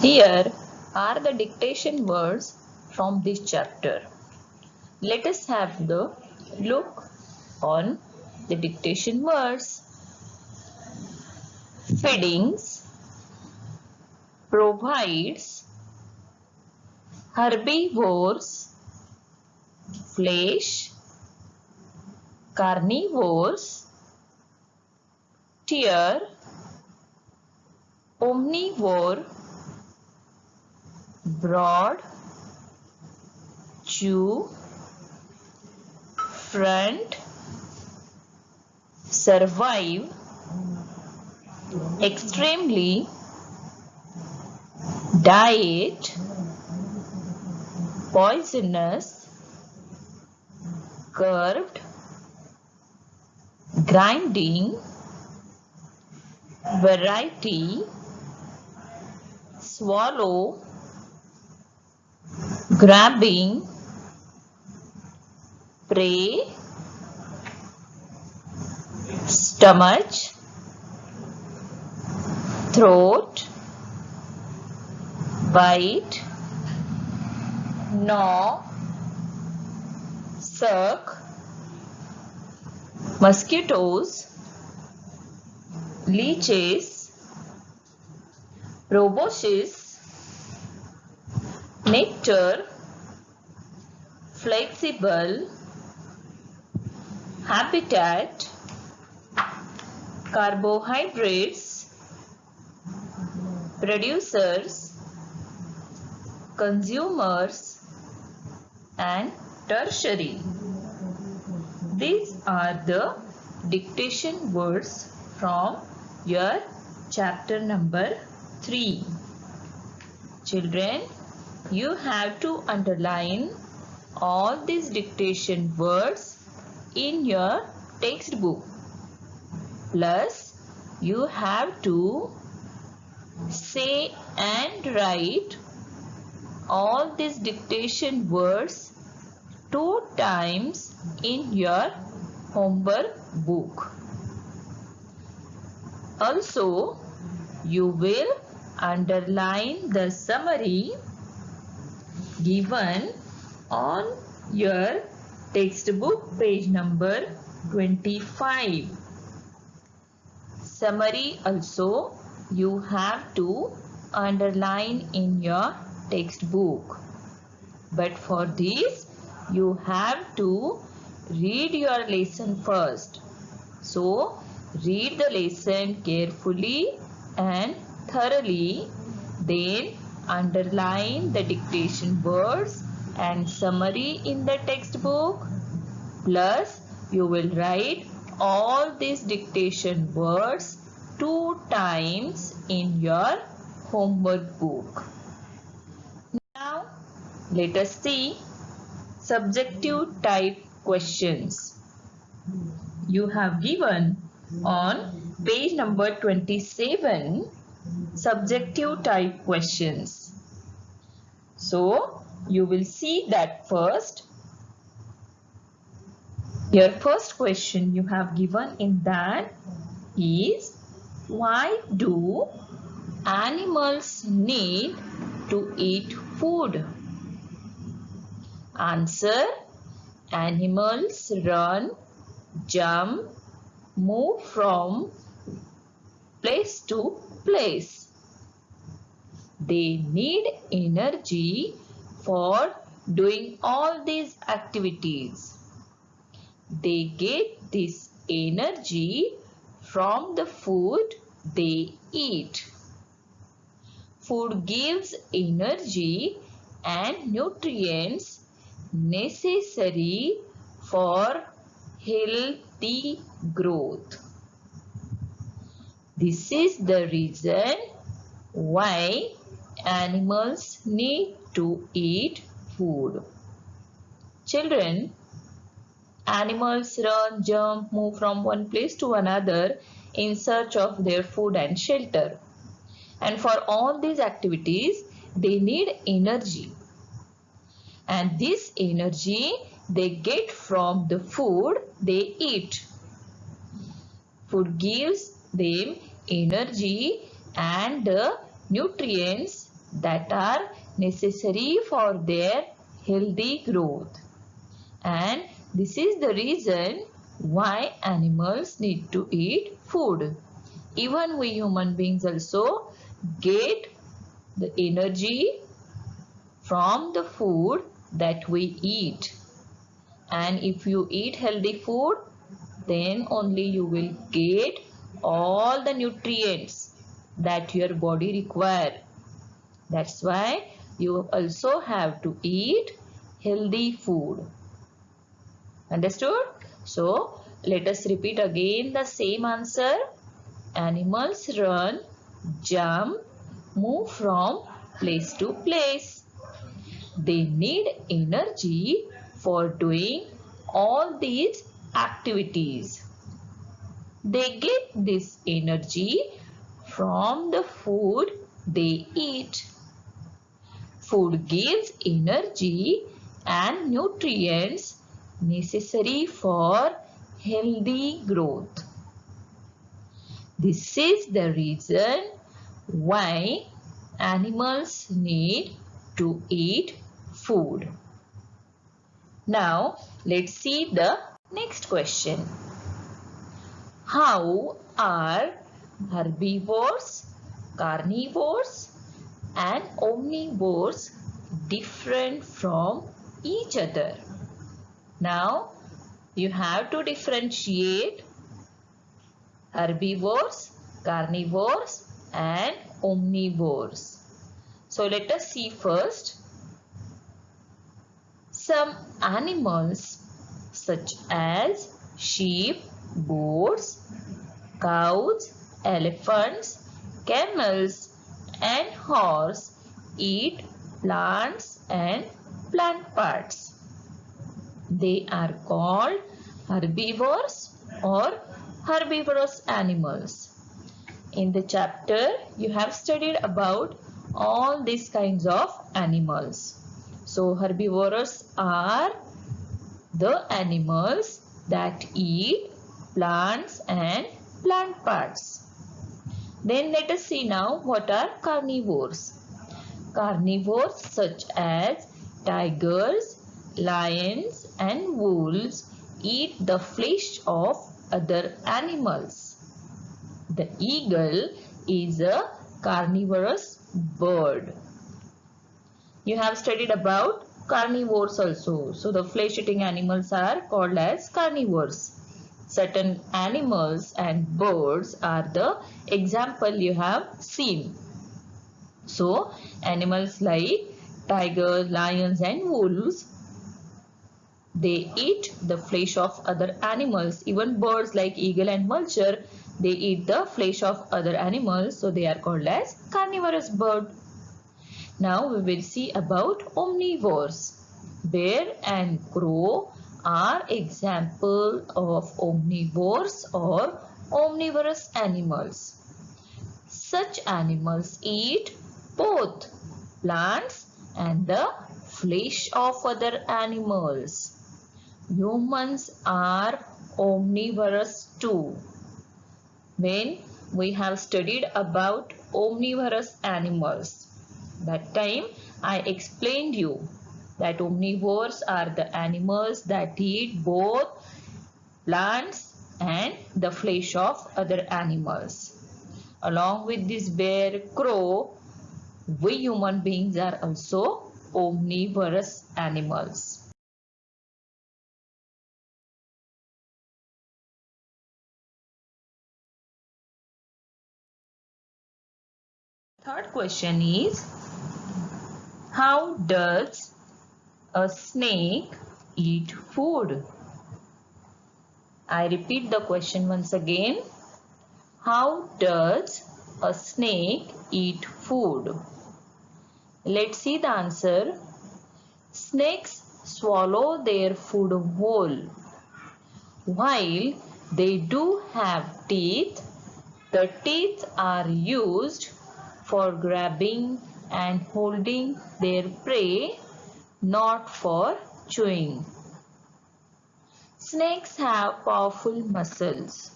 Here are the dictation words from this chapter. Let us have the look on the dictation words. Feedings, provides, herbivores, flesh, carnivores, tear, omnivore, broad, chew, front, survive, extremely, diet, poisonous, curved, grinding, variety, swallow, grabbing, prey, stomach, throat, bite, gnaw, suck, mosquitoes, leeches, proboscis, nectar, flexible, habitat, carbohydrates, producers, consumers, and tertiary. These are the dictation words from your chapter number 3. Children, you have to underline all these dictation words in your textbook. Plus, you have to say and write all these dictation words 2 times in your homework book. Also, you will underline the summary given on your textbook page number 25. Summary also you have to underline in your textbook. But for this, you have to read your lesson first. So, read the lesson carefully and thoroughly. Then, underline the dictation words and summary in the textbook. Plus, you will write all these dictation words 2 times in your homework book. Now, let us see subjective type questions. You have given on page number 27 subjective type questions. So, you will see that first. Your first question you have given in that is, why do animals need to eat food? Answer, animals run, jump, move from place to place. They need energy for doing all these activities. They get this energy from the food they eat. Food gives energy and nutrients necessary for healthy growth. This is the reason why animals need to eat food. Children, animals run, jump, move from one place to another in search of their food and shelter. And for all these activities, they need energy. And this energy they get from the food they eat. Food gives them energy and the nutrients that are necessary for their healthy growth. And this is the reason why animals need to eat food. Even we human beings also get the energy from the food that we eat. And if you eat healthy food, then only you will get all the nutrients that your body require. That's why you also have to eat healthy food. Understood? So let us repeat again the same answer. Animals run, jump, move from place to place. They need energy for doing all these activities. They get this energy from the food they eat. Food gives energy and nutrients necessary for healthy growth. This is the reason why animals need to eat food. Now, let's see the next question. How are herbivores, carnivores, and omnivores different from each other? Now, you have to differentiate herbivores, carnivores, and omnivores. So, let us see first. Some animals such as sheep, goats, cows, elephants, camels, and horse eat plants and plant parts. They are called herbivores or herbivorous animals. In the chapter, you have studied about all these kinds of animals. So, herbivorous are the animals that eat plants and plant parts. Then let us see now what are carnivores. Carnivores such as tigers, lions, and wolves eat the flesh of other animals. The eagle is a carnivorous bird. You have studied about carnivores also. So the flesh-eating animals are called as carnivores. Certain animals and birds are the example you have seen. So animals like tigers, lions and wolves, they eat the flesh of other animals. Even birds like eagle and vulture, they eat the flesh of other animals. So they are called as carnivorous bird. Now we will see about omnivores. Bear and crow are example of omnivores or omnivorous animals. Such animals eat both plants and the flesh of other animals. Humans are omnivorous too. When we have studied about omnivorous animals, that time I explained you that omnivores are the animals that eat both plants and the flesh of other animals. Along with this bear, crow, we human beings are also omnivorous animals. Third question is, how does a snake eat food? I repeat the question once again. How does a snake eat food? Let's see the answer. Snakes swallow their food whole. While they do have teeth, the teeth are used for grabbing and holding their prey, not for chewing. Snakes have powerful muscles.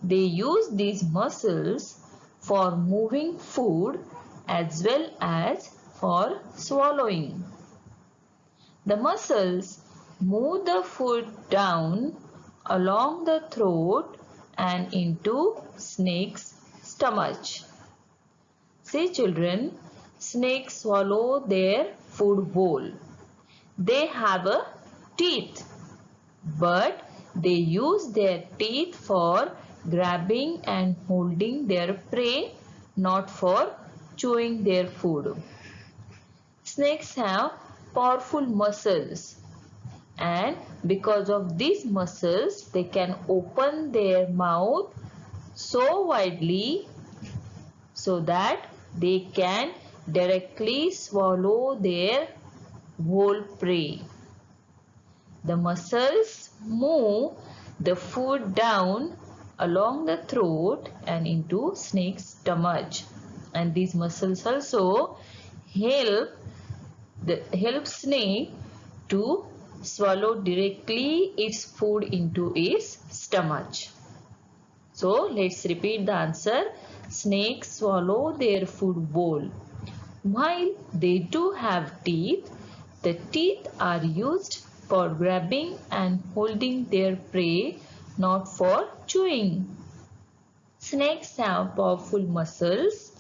They use these muscles for moving food as well as for swallowing. The muscles move the food down along the throat and into snake's stomach. See children, snakes swallow their food whole. They have a teeth, but they use their teeth for grabbing and holding their prey, not for chewing their food. Snakes have powerful muscles, and because of these muscles they can open their mouth so widely so that they can directly swallow their whole prey. The muscles move the food down along the throat and into snake's stomach, and these muscles also help snake to swallow directly its food into its stomach. So let's repeat the answer. Snakes swallow their food whole. While they do have teeth, the teeth are used for grabbing and holding their prey, not for chewing. Snakes have powerful muscles.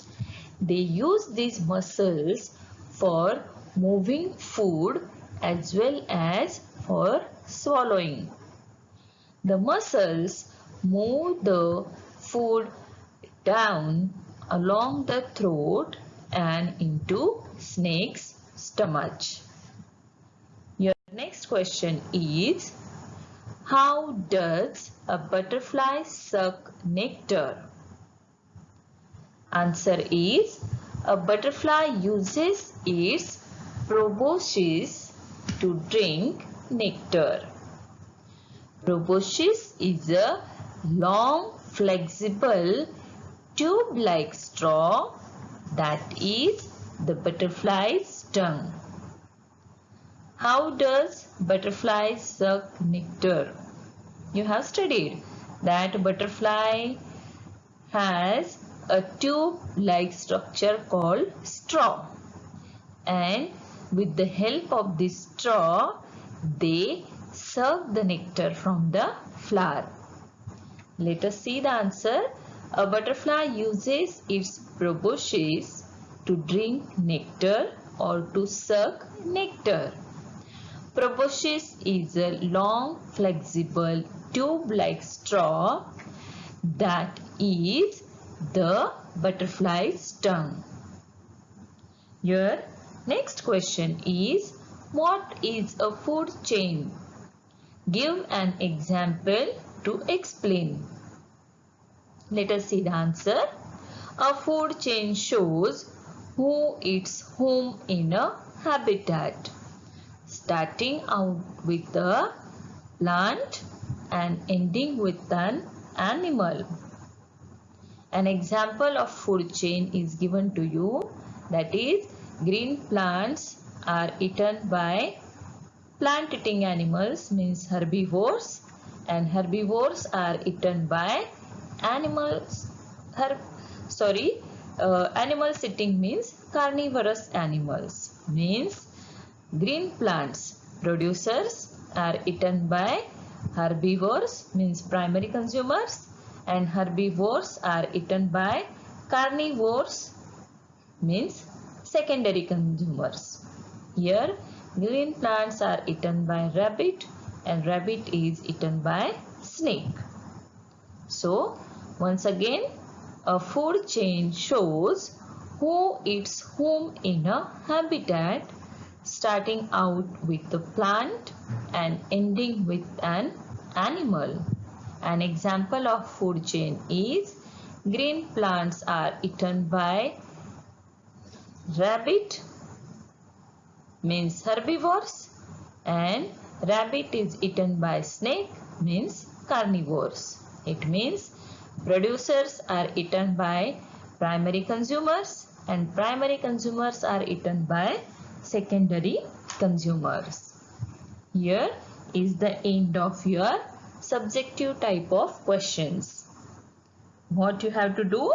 They use these muscles for moving food as well as for swallowing. The muscles move the food down along the throat and into snake's stomach. Your next question is, how does a butterfly suck nectar? Answer is, a butterfly uses its proboscis to drink nectar. Proboscis is a long, flexible, tube-like straw that is the butterfly's tongue. How does butterfly suck nectar? You have studied that butterfly has a tube-like structure called straw, and with the help of this straw they suck the nectar from the flower. Let us see the answer. A butterfly uses its proboscis to drink nectar or to suck nectar. Proboscis is a long, flexible, tube-like straw that is the butterfly's tongue. Your next question is, what is a food chain? Give an example to explain. Let us see the answer. A food chain shows who eats whom in a habitat, starting out with a plant and ending with an animal. An example of food chain is given to you, that is, green plants are eaten by plant-eating animals, means herbivores, and herbivores are eaten by animals. Animals eating means carnivorous animals, means green plants producers are eaten by herbivores, means primary consumers, and herbivores are eaten by carnivores, means secondary consumers. Here green plants are eaten by rabbit and rabbit is eaten by snake. So once again, a food chain shows who eats whom in a habitat, starting out with the plant and ending with an animal. An example of food chain is, green plants are eaten by rabbit, means herbivores, and rabbit is eaten by snake, means carnivores. It means producers are eaten by primary consumers and primary consumers are eaten by secondary consumers. Here is the end of your subjective type of questions. What you have to do?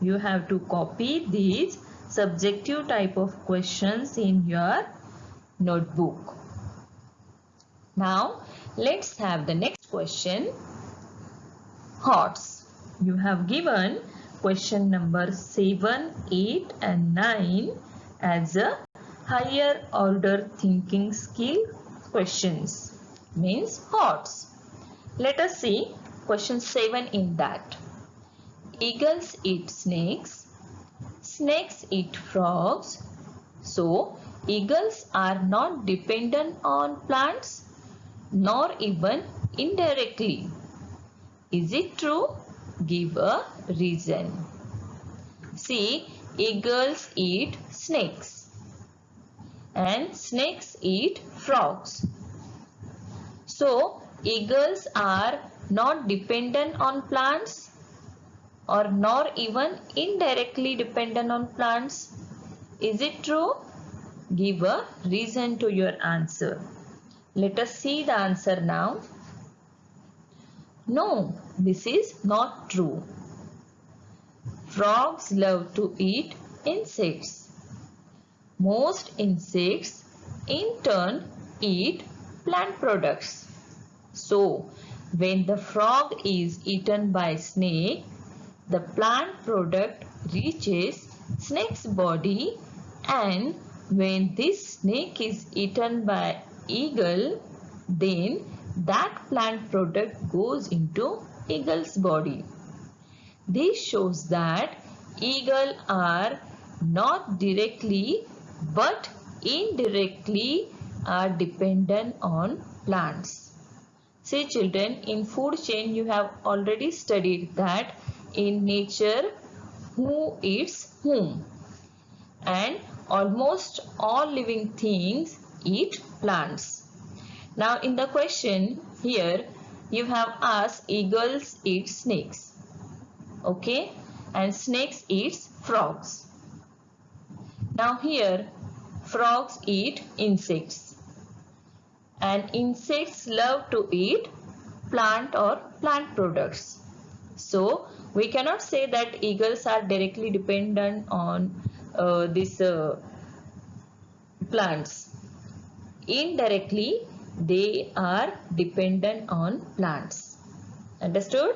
You have to copy these subjective type of questions in your notebook. Now let's have the next question. Horse. You have given question number 7, 8 and 9 as a higher order thinking skill questions. Means horse. Let us see question 7 in that. Eagles eat snakes. Snakes eat frogs. So, eagles are not dependent on plants nor even indirectly. Is it true? Give a reason. See, eagles eat snakes and snakes eat frogs. So, eagles are not dependent on plants or nor even indirectly dependent on plants. Is it true? Give a reason to your answer. Let us see the answer now. No, this is not true. Frogs love to eat insects. Most insects in turn eat plant products. So, when the frog is eaten by snake, the plant product reaches snake's body, and when this snake is eaten by eagle, then that plant product goes into eagle's body. This shows that eagles are not directly but indirectly are dependent on plants. See children, in food chain you have already studied that in nature who eats whom, and almost all living things eat plants. Now in the question here you have asked eagles eat snakes, okay, and snakes eats frogs. Now here frogs eat insects and insects love to eat plant or plant products. So we cannot say that eagles are directly dependent on these plants. Indirectly they are dependent on plants. Understood?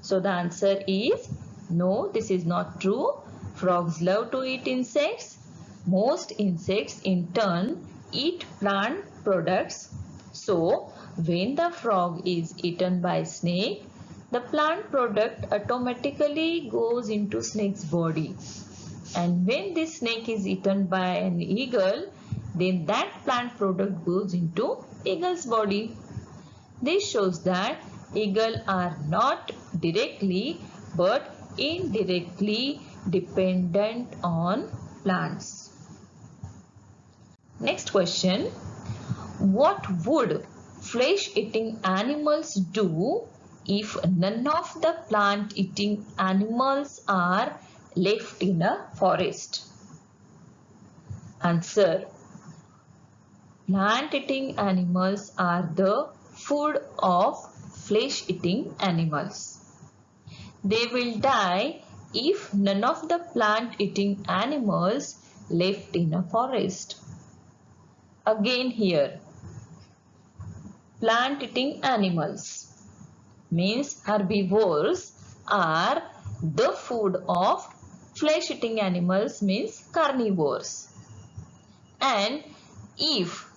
So the answer is no, this is not true. Frogs love to eat insects. Most insects in turn eat plant products. So when the frog is eaten by snake, the plant product automatically goes into snake's body. And when this snake is eaten by an eagle, then that plant product goes into eagle's body. This shows that eagles are not directly but indirectly dependent on plants. Next question. What would flesh-eating animals do if none of the plant-eating animals are left in a forest? Answer. Plant-eating animals are the food of flesh-eating animals. They will die if none of the plant-eating animals left in a forest. Again here, plant-eating animals means herbivores are the food of flesh-eating animals means carnivores. And if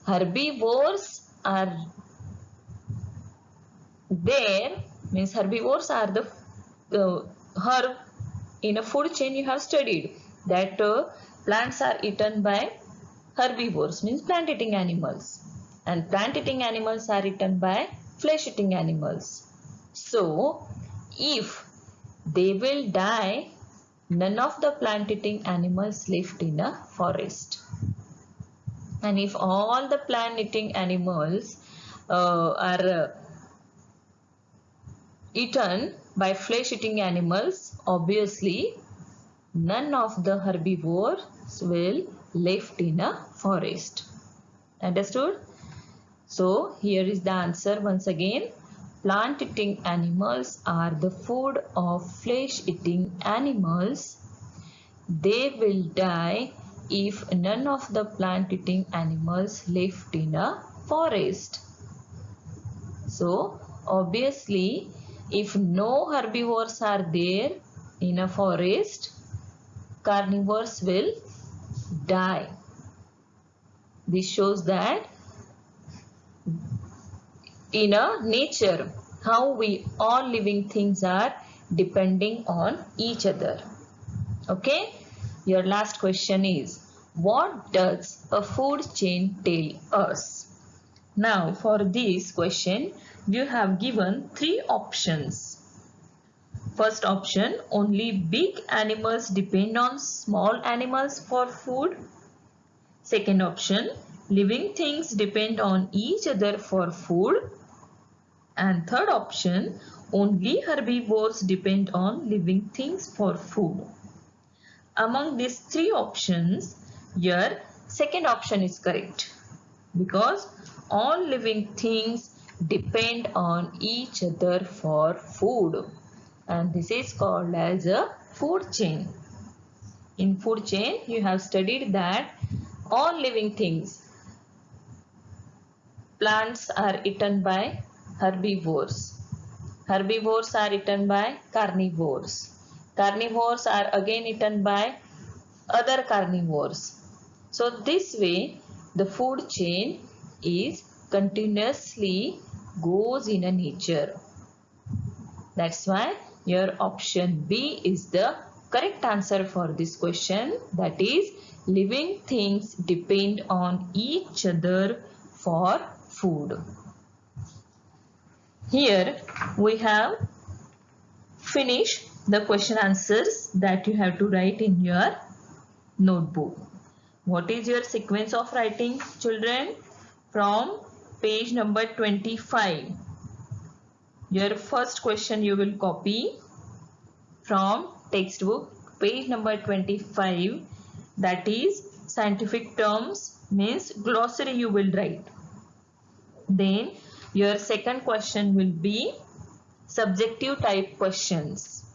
herbivores are there, means herbivores are the herb in a food chain you have studied that plants are eaten by herbivores means plant eating animals, and plant eating animals are eaten by flesh eating animals. So if they will die, none of the plant eating animals left in a forest. And if all the plant eating animals are eaten by flesh eating animals, obviously none of the herbivores will left in a forest. Understood? So here is the answer once again. Plant eating animals are the food of flesh eating animals. they will die if none of the plant-eating animals left in a forest. So, obviously, if no herbivores are there in a forest, carnivores will die. This shows that in a nature, how we all living things are depending on each other. Okay, your last question is, what does a food chain tell us? Now for this question, you have given three options. First option, only big animals depend on small animals for food. Second option, living things depend on each other for food. And third option, only herbivores depend on living things for food. Among these three options, your second option is correct because all living things depend on each other for food, and this is called as a food chain. In food chain, you have studied that all living things, plants are eaten by herbivores. Herbivores are eaten by carnivores. Carnivores are again eaten by other carnivores. So this way the food chain is continuously goes in a nature. That's why your option B is the correct answer for this question. That is, living things depend on each other for food. Here we have finished the question answers that you have to write in your notebook. What is your sequence of writing, children? From page number 25. Your first question you will copy from textbook, page number 25. That is scientific terms, means glossary you will write. Then your second question will be subjective type questions.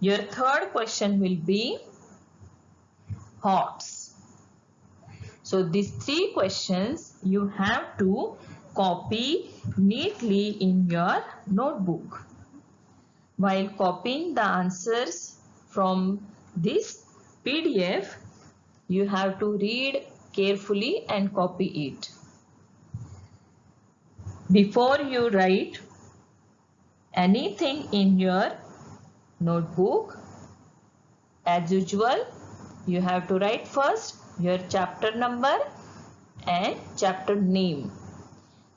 Your third question will be HOTS. So these three questions you have to copy neatly in your notebook. While copying the answers from this PDF, you have to read carefully and copy it. Before you write anything in your notebook, as usual, you have to write first your chapter number and chapter name.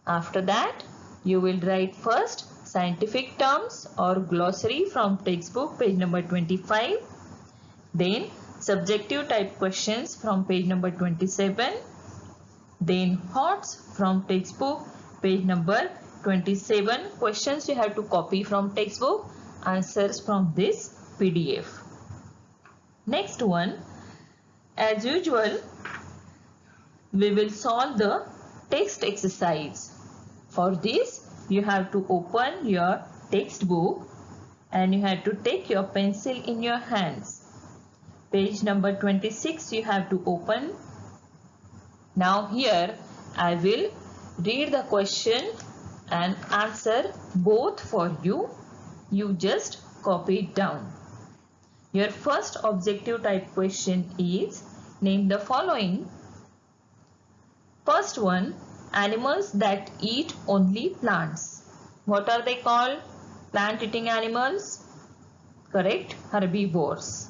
After that, you will write first scientific terms or glossary from textbook, page number 25. Then subjective type questions from page number 27. Then HOTS from textbook, page number 27. Questions you have to copy from textbook, answers from this PDF. Next one, as usual, we will solve the text exercise. For this, you have to open your textbook and you have to take your pencil in your hands. Page number 26 you have to open. Now here I will read the question and answer both for you. You just copy it down. Your first objective type question is, name the following. First one, animals that eat only plants. What are they called? Plant eating animals? Correct, herbivores.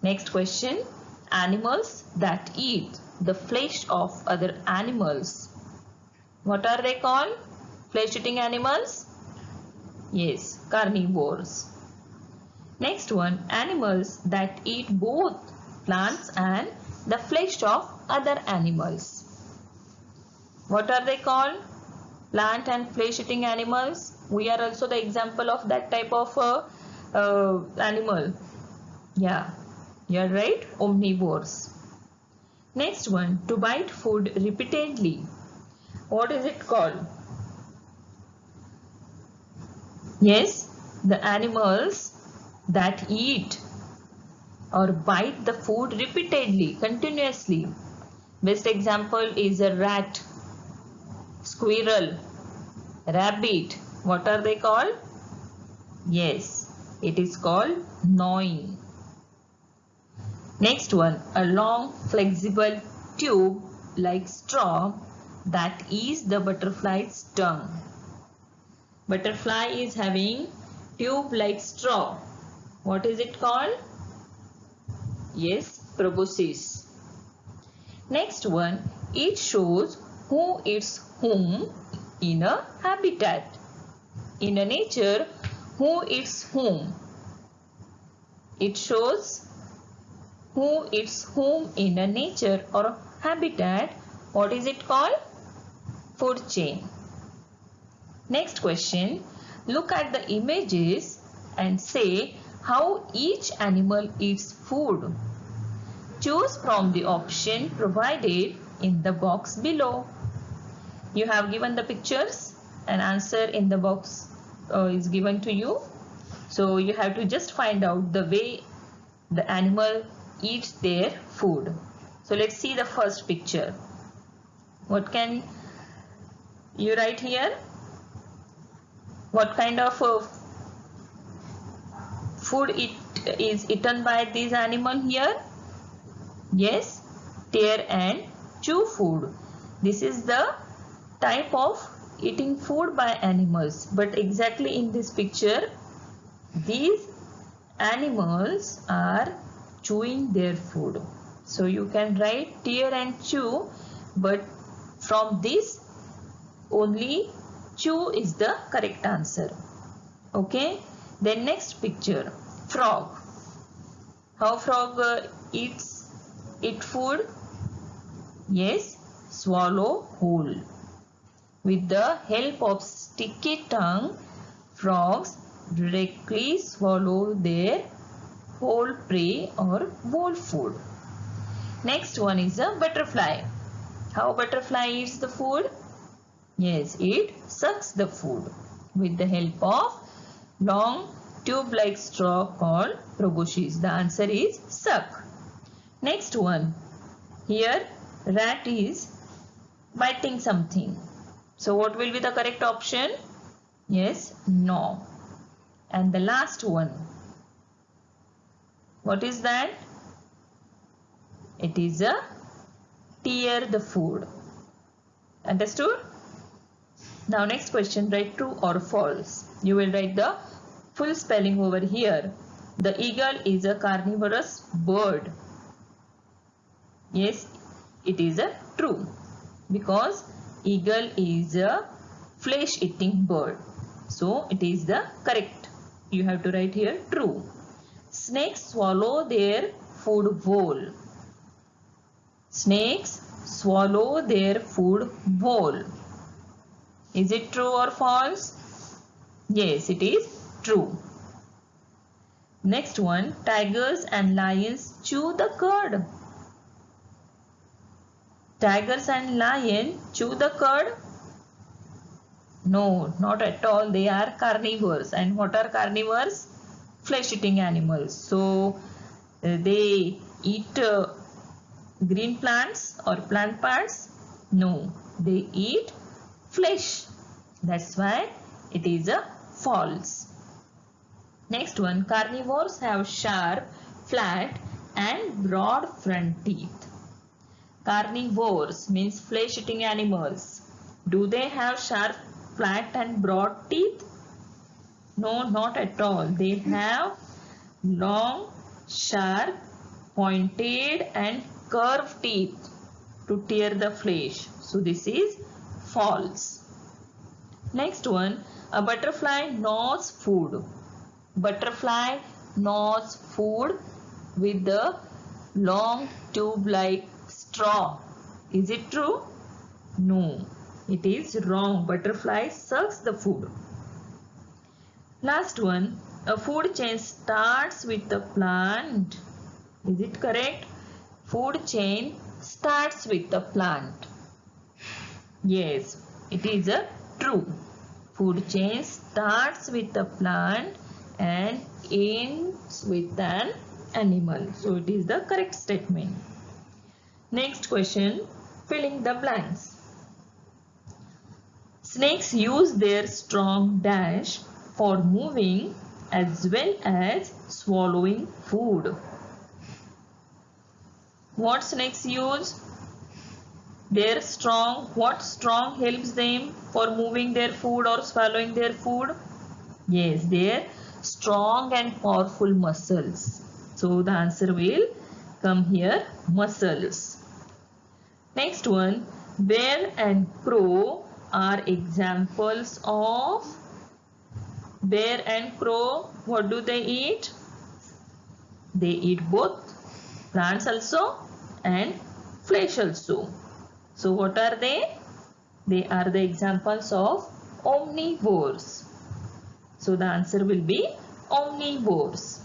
Next question, animals that eat the flesh of other animals. What are they called? Flesh eating animals? Yes, carnivores. Next one, animals that eat both plants and the flesh of other animals. What are they called? Plant and flesh eating animals. We are also the example of that type of animal. Yeah, you are right, omnivores. Next one, to bite food repeatedly. What is it called? Yes, the animals that eat or bite the food repeatedly, continuously. Best example is a rat, squirrel, rabbit. What are they called? Yes, it is called gnawing. Next one, a long flexible tube like straw that is the butterfly's tongue. Butterfly is having tube like straw. What is it called? Yes, proboscis. Next one, it shows who eats whom in a habitat. In a nature, who eats whom? It shows who eats whom in a nature or habitat. What is it called? Food chain. Next question, look at the images and say how each animal eats food. Choose from the option provided in the box below. You have given the pictures and answer in the box is given to you. So you have to just find out the way the animal eats their food. So let's see the first picture. What can you write here? What kind of food is eaten by this animal here? Yes, tear and chew food. This is the type of eating food by animals. But exactly in this picture, these animals are chewing their food. So you can write tear and chew, but from this only chew is the correct answer. Okay. Then next picture, frog. How frog eat food? Yes, swallow whole. With the help of sticky tongue, frogs directly swallow their whole prey or whole food. Next one is a butterfly. How butterfly eats the food? Yes, it sucks the food with the help of long tube-like straw called proboscis. The answer is suck. Next one. Here rat is biting something. So what will be the correct option? Yes, gnaw. And the last one. What is that? It is a tear the food. Understood? Now next question, write true or false. You will write the full spelling over here. The eagle is a carnivorous bird. Yes, it is a true because eagle is a flesh eating bird. So it is the correct. You have to write here true. Snakes swallow their food whole. Snakes swallow their food whole. Is it true or false? Yes, it is true. Next one, tigers and lions chew the cud. Tigers and lions chew the cud? No, not at all. They are carnivores. And what are carnivores? Flesh-eating animals. So, they eat green plants or plant parts? No, they eat flesh. That's why it is a false. Next one, carnivores have sharp, flat and broad front teeth. Carnivores means flesh-eating animals. Do they have sharp, flat and broad teeth? No, not at all. They have long, sharp, pointed and curved teeth to tear the flesh. So this is false. Next one, a butterfly gnaws food. Butterfly gnaws food with the long tube-like straw. Is it true? No, it is wrong. Butterfly sucks the food. Last one, a food chain starts with a plant. Is it correct? Food chain starts with a plant. Yes, it is a true. Food chain starts with a plant and ends with an animal. So it is the correct statement. Next question, filling the blanks. Snakes use their strong dash for moving as well as swallowing food. What snakes use? What strong helps them for moving their food or swallowing their food? Yes, their strong and powerful muscles. So the answer will come here, muscles. Next one, bear and crow are examples of bear and crow. What do they eat? They eat both plants also and flesh also. So what are they? They are the examples of omnivores. So the answer will be omnivores.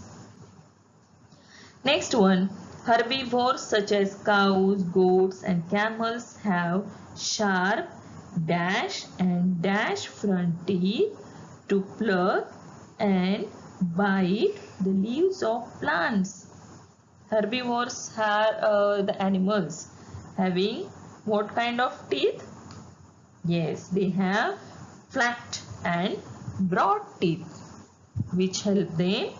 Next one, herbivores such as cows, goats and camels have sharp dash and dash front teeth to pluck and bite the leaves of plants. Herbivores are the animals having what kind of teeth? Yes, they have flat and broad teeth which help them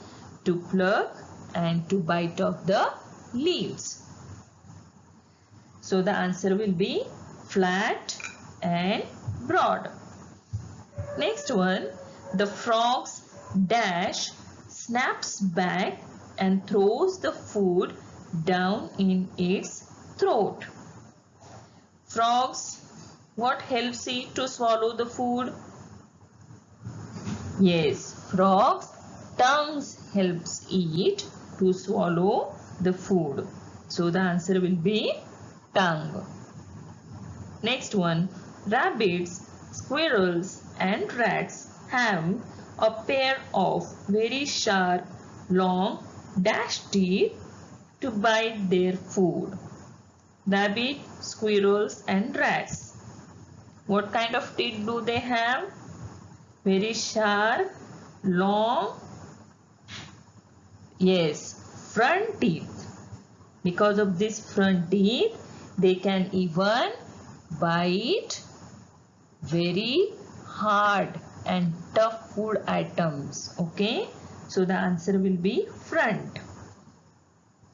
to pluck and to bite off the leaves. So the answer will be flat and broad. Next one, the frog's dash snaps back and throws the food down in its throat. Frogs, what helps it to swallow the food? Yes, frogs' tongues helps it to swallow the food. So the answer will be tongue. Next one, rabbits, squirrels and rats have a pair of very sharp, long dash teeth to bite their food. Rabbit, squirrels and rats. What kind of teeth do they have? Very sharp, long, yes, front teeth. Because of this front teeth, they can even bite very hard and tough food items. Okay, so the answer will be front.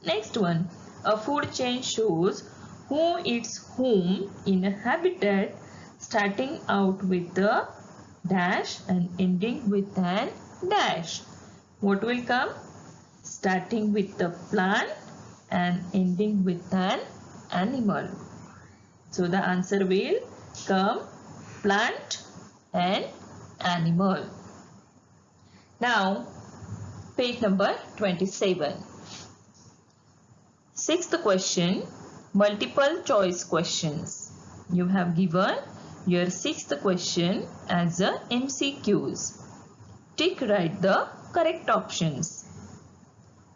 Next one, a food chain shows who eats whom in a habitat starting out with a dash and ending with an dash. What will come? Starting with the plant and ending with an animal. So the answer will come plant and animal. Now page number 27. Sixth question, multiple choice questions. You have given your sixth question as a MCQs. Tick right the correct options.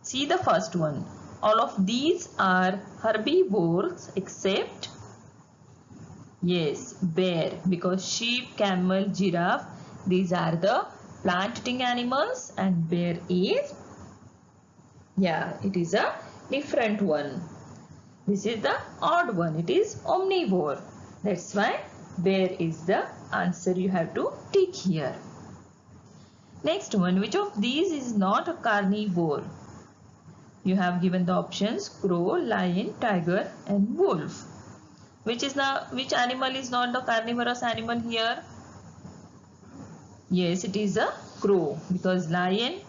See the first one. All of these are herbivores except, yes, bear, because sheep, camel, giraffe, these are the plant eating animals and bear is, yeah, it is a different one. This is the odd one. It is omnivore. That's why bear is the answer you have to tick here. Next one, which of these is not a carnivore? You have given the options crow, lion, tiger and wolf. Which animal is not the carnivorous animal here? Yes, it is a crow, because lion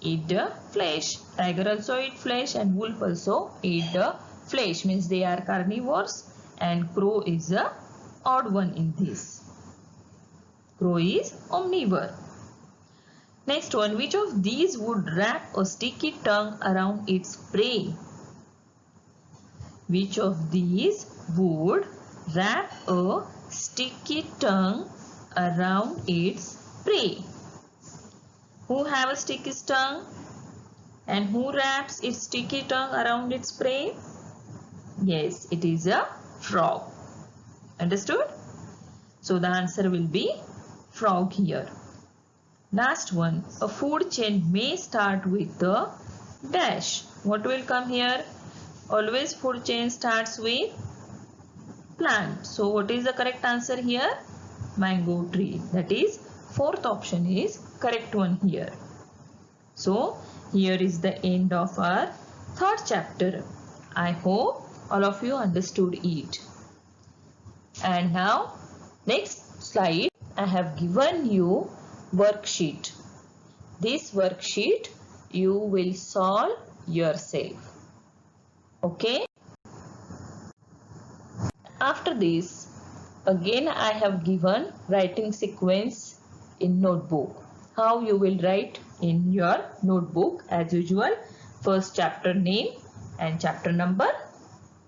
eat the flesh, tiger also eat flesh and wolf also eat the flesh, means they are carnivores, and crow is a odd one in this. Crow is omnivore. Next one, which of these would wrap a sticky tongue around its prey? Which of these would wrap a sticky tongue around its prey? Who have a sticky tongue and who wraps its sticky tongue around its prey? Yes, it is a frog. Understood? So the answer will be frog here. Last one, a food chain may start with the dash. What will come here? Always food chain starts with plant. So what is the correct answer here? Mango tree. That is fourth option is correct one here. So here is the end of our third chapter. I hope all of you understood it. And now next slide, I have given you worksheet. This worksheet you will solve yourself. Okay. After this, again I have given writing sequence in notebook. How you will write in your notebook as usual. First chapter name and chapter number.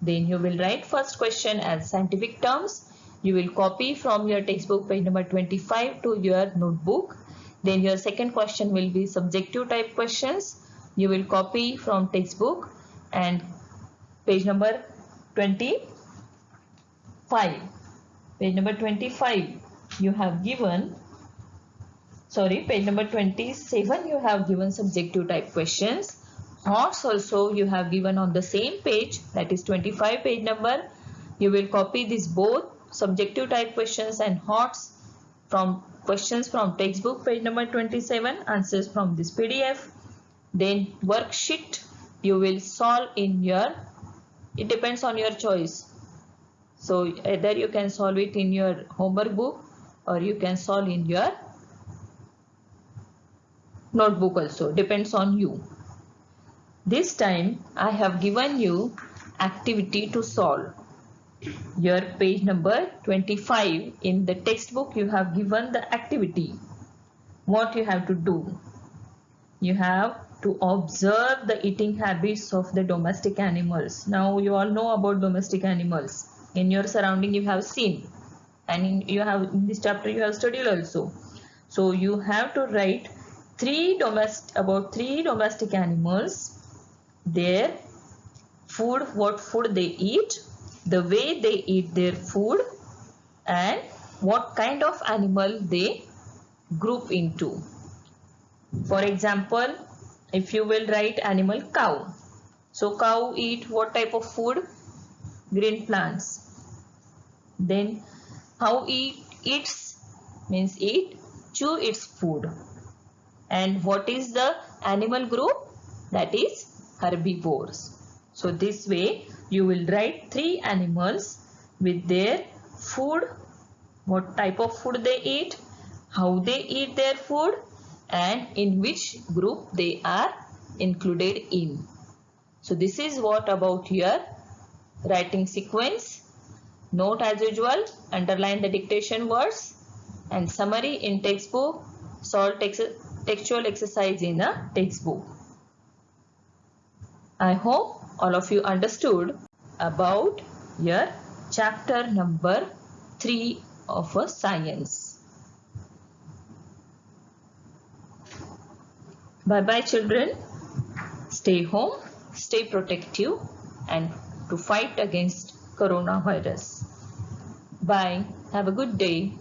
Then you will write first question as scientific terms. You will copy from your textbook page number 25 to your notebook. Then your second question will be subjective type questions. You will copy from textbook and page number 25. Page number 25 you have given, page number 27 you have given subjective type questions. HOTS also you have given on the same page, that is 25 page number. You will copy this both subjective type questions and HOTS from questions from textbook page number 27, answers from this PDF. Then worksheet you will solve in your, it depends on your choice. So either you can solve it in your homework book or you can solve in your notebook also, depends on you. This time I have given you activity to solve. Your page number 25 in the textbook you have given the activity. What you have to do? You have to observe the eating habits of the domestic animals. Now you all know about domestic animals. In your surrounding you have seen, and in this chapter you have studied also. So you have to write about three domestic animals, their food, what food they eat, the way they eat their food, and what kind of animal they group into. For example, if you will write animal cow. So cow eat what type of food? Green plants. Then how eats means chew its food. And what is the animal group? That is herbivores. So this way you will write three animals with their food, what type of food they eat, how they eat their food, and in which group they are included in. So this is what about your writing sequence. Note as usual, underline the dictation words, and summary in textbook, solve textual exercise in a textbook. I hope all of you understood about your chapter number 3 of a science. Bye bye children. Stay home, stay protective, and to fight against coronavirus. Bye. Have a good day.